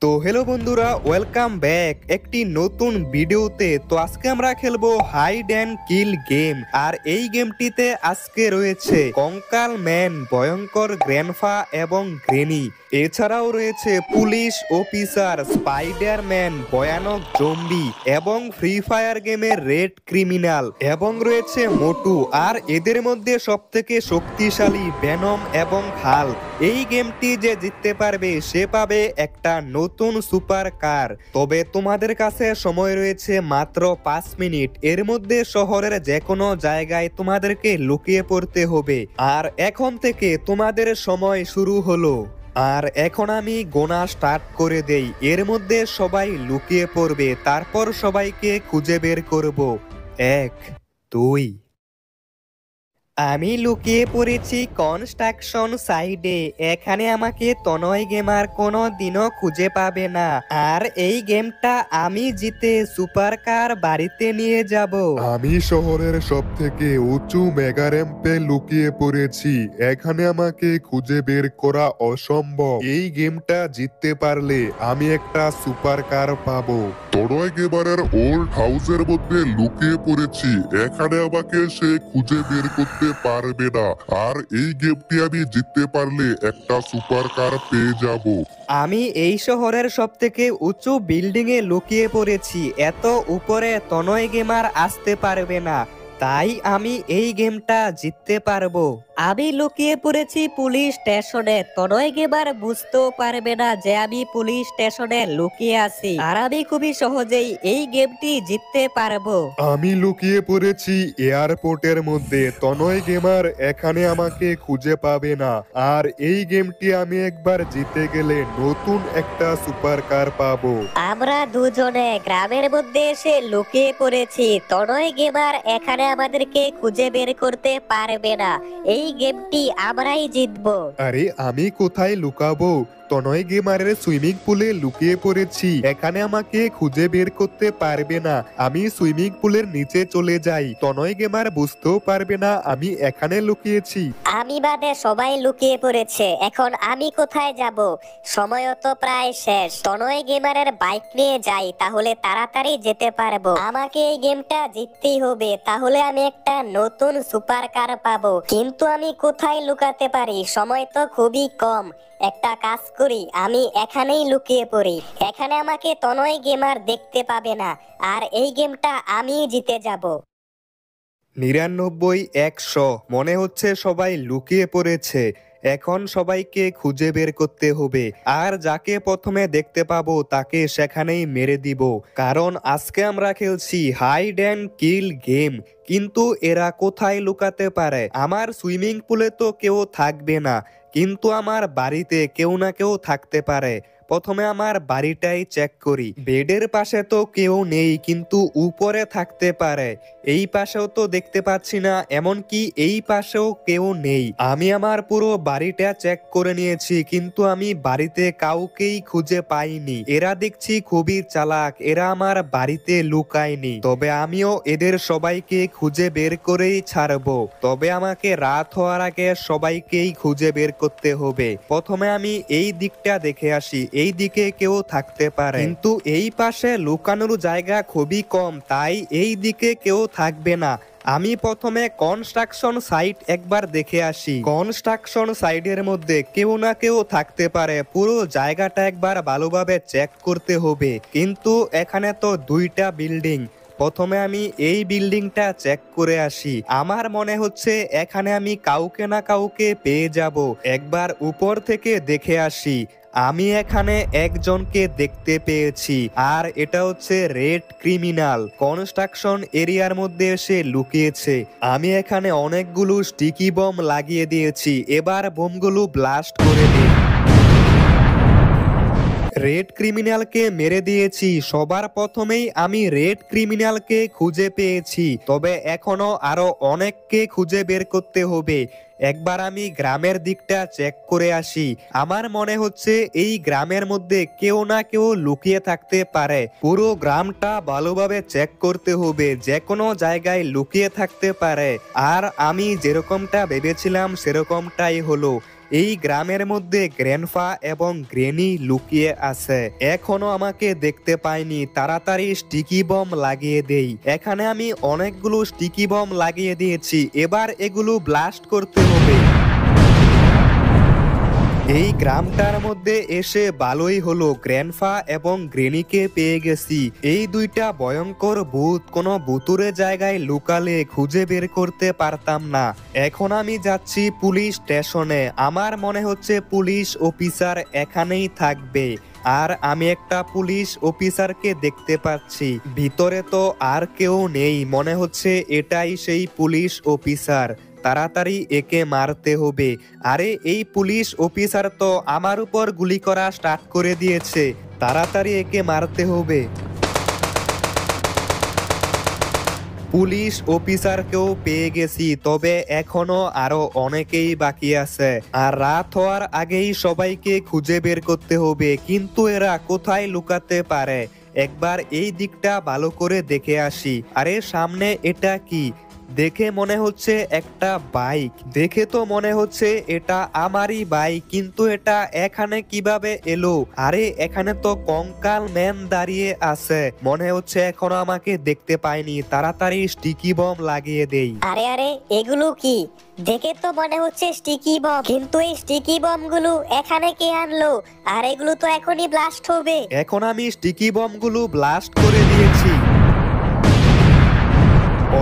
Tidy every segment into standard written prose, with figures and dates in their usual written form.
তো হ্যালো বন্ধুরা, welcome back একটি নতুন ভিডিওতে। তো আজকে আমরা খেলবো হাইড অ্যান্ড কিল গেম। আর এই গেমটিতে আজকে রয়েছে কঙ্কাল ম্যান, ভয়ঙ্কর গ্র্যান্ডফা এবং গ্রেনি। এছাড়াও রয়েছে পুলিশ অফিসার, স্পাইডার ম্যান, ভয়ানক জম্বি এবং ফ্রি ফায়ার গেমের রেড ক্রিমিনাল এবং রয়েছে মোটু। আর এদের মধ্যে সবথেকে শক্তিশালী ভেনম এবং হাল। এই গেমটি যে জিততে পারবে সে পাবে একটা নতুন সুপার কার। তবে তোমাদের কাছে সময় রয়েছে মাত্র 5 মিনিট। এর মধ্যে শহরের যে কোনো জায়গায় তোমাদেরকে লুকিয়ে পড়তে হবে। আর এখন থেকে তোমাদের সময় শুরু হলো। আর এখন আমি গোনা স্টার্ট করে দেই। এর মধ্যে সবাই লুকিয়ে পড়বে, তারপর সবাইকে খুঁজে বের করব। 1, 2। আমি লুকিয়ে পড়েছি কনস্ট্রাকশন সাইডে। এখানে আমাকে তনয় গেমার কোনো দিনও খুঁজে পাবে না। আর এই গেমটা আমি জিতে সুপার কার বাড়িতে নিয়ে যাব। আমি শহরের সব থেকে উঁচু মেগা র্যাম্পে লুকিয়ে পড়েছি। এখানে আমাকে খুঁজে বের করা অসম্ভব। এই গেমটা জিততে পারলে আমি একটা সুপার কার পাবো। তনয় গেমারের ওল্ড হাউসের মধ্যে লুকিয়ে পড়েছি। এখানে আমাকে সে খুঁজে বের করতে পারবে না। আর এই গেমটি আমি জিততে পারলে একটা সুপার কার পেয়ে যাব। আমি এই শহরের সব থেকে উঁচু বিল্ডিং এ লুকিয়ে পড়েছি। এত উপরে তনয় গেমার আসতে পারবে না, তাই আমি এই গেমটা জিততে পারবো। আমি লুকিয়ে পড়েছি পুলিশ স্টেশনে। তনয় গেমার বুঝতেও পারবে না যে আমি পুলিশ স্টেশনে লুকিয়ে আছি। আর আমি খুবই সহজেই এই গেমটি জিততে পারবো। আমি লুকিয়ে পড়েছি এয়ারপোর্টের মধ্যে। তনয় গেমার এখানে আমাকে খুঁজে পাবে না। আর এই গেমটি আমি একবার জিতে গেলে নতুন একটা সুপার কার পাবো। আমরা দুজনে গ্রামের মধ্যে এসে লুকিয়ে পড়েছি। তনয় গেমার এখানে আমাদেরকে খুঁজে বের করতে পারবে না। এই গেমটি আমরাই জিতবো। আরে আমি কোথায় লুকাবো? তনয় গেমারের সুইমিং পুলে লুকিয়ে পড়েছি। এখানে আমাকে খুঁজে বের করতে পারবে না। আমি সুইমিং পুলের নিচে চলে যাই। তনয় গেমার বুঝতেও পারবে না আমি এখানে লুকিয়েছি। আমি বাদে সবাই লুকিয়ে পড়েছে। এখন আমি কোথায় যাব? সময়ও তো প্রায় শেষ। তনয় গেমারের বাইক নিয়ে যাই, তাহলে তাড়াতাড়ি যেতে পারবো। আমাকে এই গেমটা জিততেই হবে, তাহলে আমি একটা নতুন সুপার কার পাবো। কিন্তু আমি কোথায় লুকাতে পারি? সময় তো খুবই কম। একটা কাজ করি, আমি এখানেই লুকিয়ে পড়ি। এখানে আমাকে তনয় গেমার দেখতে পাবে না। আর এই গেমটা আমিই জিতে যাব। 99, 100। মনে হচ্ছে সবাই লুকিয়ে পড়েছে। এখন সবাইকে খুঁজে বের করতে হবে। আর যাকে প্রথমে দেখতে পাবো তাকে সেখানেই মেরে দিব। কারণ আজকে আমরা খেলছি হাইড অ্যান্ড কিল গেম। কিন্তু এরা কোথায় লুকাতে পারে? আমার সুইমিং পুলে তো কেউ থাকবে না, কিন্তু আমার বাড়িতে কেউ না কেউ থাকতে পারে। প্রথমে আমার বাড়িটাই চেক করি। বেডের পাশে তো কেউ নেই, কিন্তু উপরে থাকতে পারে। এই পাশেও তো দেখতে পাচ্ছি না, এমনকি এই পাশেও কেউ নেই। আমি আমার পুরো বাড়িটা চেক করে নিয়েছি, কিন্তু আমি বাড়িতে কাউকেই খুঁজে পাইনি। এরা দেখছি খুবই চালাক, এরা আমার বাড়িতে লুকায়নি। তবে আমিও এদের সবাইকে খুঁজে বের করেই ছাড়বো। তবে আমাকে রাত হওয়ার আগে সবাইকেই খুঁজে বের করতে হবে। প্রথমে আমি এই দিকটা দেখে আসি, এই দিকে কেউ থাকতে পারে, কিন্তু এই পাশে লুকানোর জায়গা খুবই কম, তাই এই দিকে কেউ থাকবে না। আমি প্রথমে কনস্ট্রাকশন সাইট একবার দেখে আসি। কনস্ট্রাকশন সাইটের মধ্যে কেউ না কেউ থাকতে পারে। পুরো জায়গাটা একবার ভালোভাবে চেক করতে হবে। কিন্তু এখানে তো 2টা বিল্ডিং। প্রথমে আমি এই বিল্ডিংটা চেক করে আসি। আমার মনে হচ্ছে এখানে আমি কাউকে না কাউকে পেয়ে যাব। একবার উপর থেকে দেখে আসি। আমি এখানে একজনকে দেখতে পেয়েছি, আর এটা হচ্ছে রেড ক্রিমিনাল। কনস্ট্রাকশন এরিয়ার মধ্যে এসে লুকিয়েছে। আমি এখানে অনেকগুলো স্টিকি বম লাগিয়ে দিয়েছি। এবার বোমগুলো ব্লাস্ট করে দিই। রেড ক্রিমিনালকে মেরে দিয়েছি। সবার প্রথমেই আমি রেড ক্রিমিনালকে খুঁজে পেয়েছি। তবে এখনো আরো অনেককে খুঁজে বের করতে হবে। একবার আমি গ্রামের দিকটা চেক করে আসি। আমার মনে হচ্ছে এই গ্রামের মধ্যে কেউ না কেউ লুকিয়ে থাকতে পারে। পুরো গ্রামটা ভালোভাবে চেক করতে হবে, যে কোনো জায়গায় লুকিয়ে থাকতে পারে। আর আমি যেরকমটা ভেবেছিলাম সেরকমটাই হলো। এই গ্রামের মধ্যে গ্র্যান্ডপা এবং গ্রেনি লুকিয়ে আছে, এখনো আমাকে দেখতে পায়নি। তাড়াতাড়ি স্টিকি বম লাগিয়ে দেই। এখানে আমি অনেকগুলো স্টিকি বম লাগিয়ে দিয়েছি, এবার এগুলো ব্লাস্ট করতে হবে। এই গ্রামটার মধ্যে এসে ভালোই হলো, গ্র্যান্ডপা এবং গ্রেনিকে পেয়ে গেছি। এই দুইটা ভয়ঙ্কর ভূত কোনো ভুতুরে জায়গায় লুকালে খুঁজে বের করতে পারতাম না। এখন আমি যাচ্ছি পুলিশ স্টেশনে। আমার মনে হচ্ছে পুলিশ অফিসার এখানেই থাকবে। আর আমি একটা পুলিশ অফিসারকে দেখতে পাচ্ছি। ভিতরে তো আর কেউ নেই, মনে হচ্ছে এটাই সেই পুলিশ অফিসার। তাড়াতাড়ি একে মারতে হবে। আরে এই পুলিশ অফিসার তো আমার উপর গুলি করা স্টার্ট করে দিয়েছে, তাড়াতাড়ি একে মারতে হবে। পুলিশ অফিসারকেও পেয়ে গেছি, তবে এখনো আরো অনেকেই বাকি আছে। আর রাত হওয়ার আগেই সবাইকে খুঁজে বের করতে হবে। কিন্তু এরা কোথায় লুকাতে পারে? একবার এই দিকটা ভালো করে দেখে আসি। আরে সামনে এটা কি? দেখে মনে হচ্ছে একটা বাইক। দেখে তো মনে হচ্ছে এটা আমারই বাইক, কিন্তু এটা এখানে কিভাবে এলো? আরে এখানে তো কঙ্কাল ম্যান দাঁড়িয়ে আছে, মনে হচ্ছে এখনো আমাকে দেখতে পায়নি। তাড়াতাড়ি স্টিকি বম লাগিয়ে দেই। আরে আরে এগুলো কি? দেখে তো মনে হচ্ছে স্টিকি বম, কিন্তু এই স্টিকি বম গুলো এখানে কে আনলো? আর এগুলো তো এখনই ব্লাস্ট হবে। এখন আমি স্টিকি বমগুলো ব্লাস্ট করে দিয়েছি।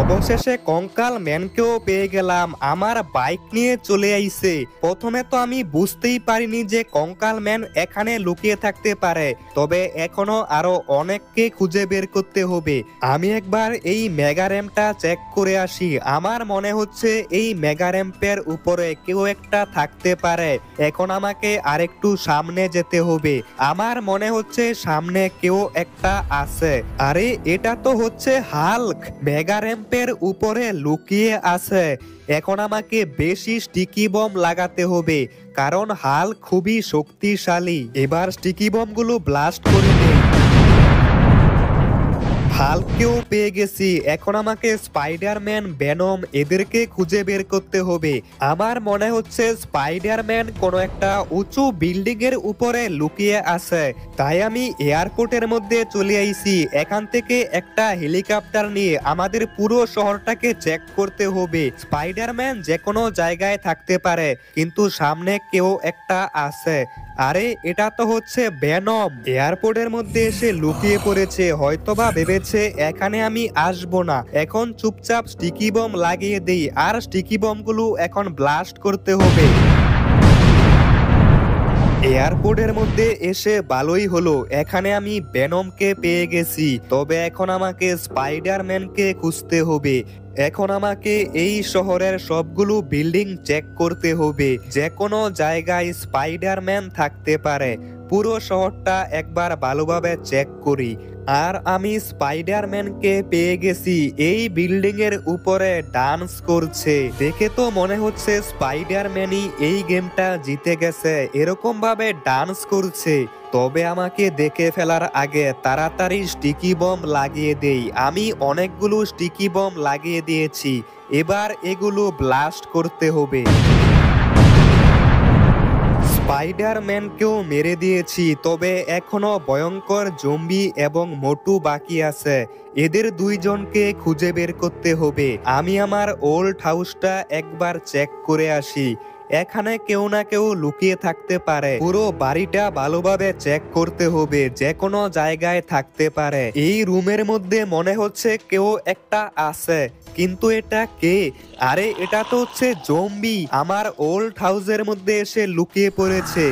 অবশেষে কঙ্কাল ম্যানকেও পেয়ে গেলাম, আমার বাইক নিয়ে চলে আইছে। প্রথমে তো আমি বুঝতেই পারিনি যে কঙ্কাল ম্যান এখানে লুকিয়ে থাকতে পারে, তবে এখনো আরো অনেককে খুঁজে বের করতে হবে। আমি একবার এই মেগা র্যাম্পটা চেক করে আসি। আমার মনে হচ্ছে এই মেগা র্যাম্পের উপরে কেউ একটা থাকতে পারে। এখন আমাকে আরেকটু সামনে যেতে হবে। আমার মনে হচ্ছে সামনে কেউ একটা আছে। আরে এটা তো হচ্ছে হাল্ক, মেগা র্যাম্পের উপরে লুকিয়ে আছে। এখন আমাকে বেশি স্টিকি বম লাগাতে হবে, কারণ হাল্ক খুবই শক্তিশালী। এবার স্টিকি বমগুলো ব্লাস্ট করে দেই। হাল্ককেও পেয়ে গেছি। এখন আমাকে স্পাইডারম্যান, ভেনম এদেরকে খুঁজে বের করতে হবে। আমার মনে হচ্ছে স্পাইডারম্যান কোনো একটা উঁচু বিল্ডিং এর উপরে লুকিয়ে আছে, তাই আমি এয়ারপোর্টের মধ্যে চলে আইছি। এখান থেকে একটা হেলিকপ্টার নিয়ে আমাদের পুরো শহরটাকে চেক করতে হবে। স্পাইডারম্যান যে কোনো জায়গায় থাকতে পারে, কিন্তু সামনে কেউ একটা আছে। আরে এটা তো হচ্ছে ভেনম, এয়ারপোর্টের মধ্যে এসে লুকিয়ে পড়েছে। হয়তোবা ভেবেছে এখানে আমি আসবো না। এখন চুপচাপ স্টিকি বম লাগিয়ে দেই, আর স্টিকি বমগুলো এখন ব্লাস্ট করতে হবে। এয়ারপোর্টের মধ্যে এসে ভালোই হলো, এখানে আমি ভেনমকে পেয়ে গেছি। তবে এখন আমাকে স্পাইডারম্যানকে খুঁজতে হবে। এখন আমাকে এই শহরের সবগুলো বিল্ডিং চেক করতে হবে, যে কোনো জায়গায় স্পাইডারম্যান থাকতে পারে। পুরো শহরটা একবার ভালোভাবে চেক করি। আর আমি স্পাইডারম্যানকে পেয়ে গেছি, এই বিল্ডিং এর উপরে ডান্স করছে। দেখে তো মনে হচ্ছে স্পাইডারম্যানই এই গেমটা জিতে গেছে, এরকম ভাবে ডান্স করছে। তবে আমাকে দেখে ফেলার আগে তাড়াতাড়ি স্টিকি বম লাগিয়ে দেই। আমি অনেকগুলো স্টিকি বম লাগিয়ে দিয়েছি, এবার এগুলো ব্লাস্ট করতে হবে। স্পাইডারম্যানকেও মেরে দিয়েছি, তবে এখনো ভয়ঙ্কর জম্বি এবং মোটু বাকি আছে। এদের দুইজনকে খুঁজে বের করতে হবে। আমি আমার ওল্ড হাউসটা একবার চেক করে আসি, এখানে কেউ না কেউ লুকিয়ে থাকতে পারে। পুরো বাড়িটা ভালোভাবে চেক করতে হবে, যে কোনো জায়গায় থাকতে পারে। এই রুমের মধ্যে মনে হচ্ছে কেউ একটা আছে, কিন্তু এটা কে? আরে এটা তো হচ্ছে জম্বি, আমার ওল্ড হাউসের মধ্যে এসে লুকিয়ে পড়েছে।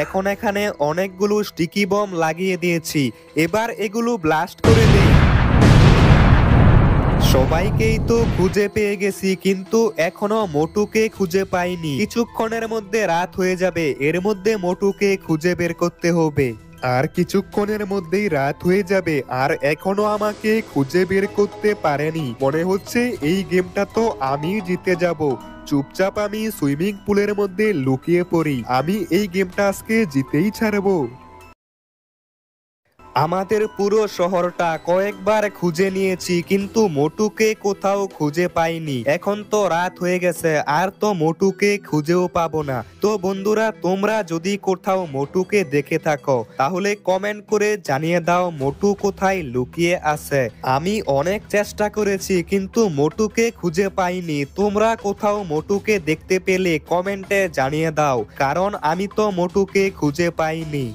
এখন এখানে অনেকগুলো স্টিকি বম লাগিয়ে দিয়েছি, এবার এগুলো ব্লাস্ট করে দেই। সবাইকেই তো খুঁজে পেয়ে গেছি, কিন্তু এখনো মোটুকে খুঁজে পাইনি। কিছুক্ষণের মধ্যে রাত হয়ে যাবে, এর মধ্যে মোটুকে খুঁজে বের করতে হবে। আর কিছুক্ষণের মধ্যেই রাত হয়ে যাবে, আর এখনো আমাকে খুঁজে বের করতে পারেনি। মনে হচ্ছে এই গেমটা তো আমি জিতে যাব। চুপচাপ আমি সুইমিং পুলের মধ্যে লুকিয়ে পড়ি। আমি এই গেমটা আজকে জিতেই ছাড়বো। আমাদের পুরো শহরটা কয়েকবার খুঁজে নিয়েছি কিন্তু মোটুকে কোথাও খুঁজে পাইনি। এখন তো রাত হয়ে গেছে, আর তো মোটুকে খুঁজেও পাবো না। তো বন্ধুরা, তোমরা যদি কোথাও মোটুকে দেখে থাকো তাহলে কমেন্ট করে জানিয়ে দাও মোটু কোথায় লুকিয়ে আছে। আমি অনেক চেষ্টা করেছি কিন্তু মোটুকে খুঁজে পাইনি। তোমরা কোথাও মোটুকে দেখতে পেলে কমেন্টে জানিয়ে দাও, কারণ আমি তো মোটুকে খুঁজে পাইনি।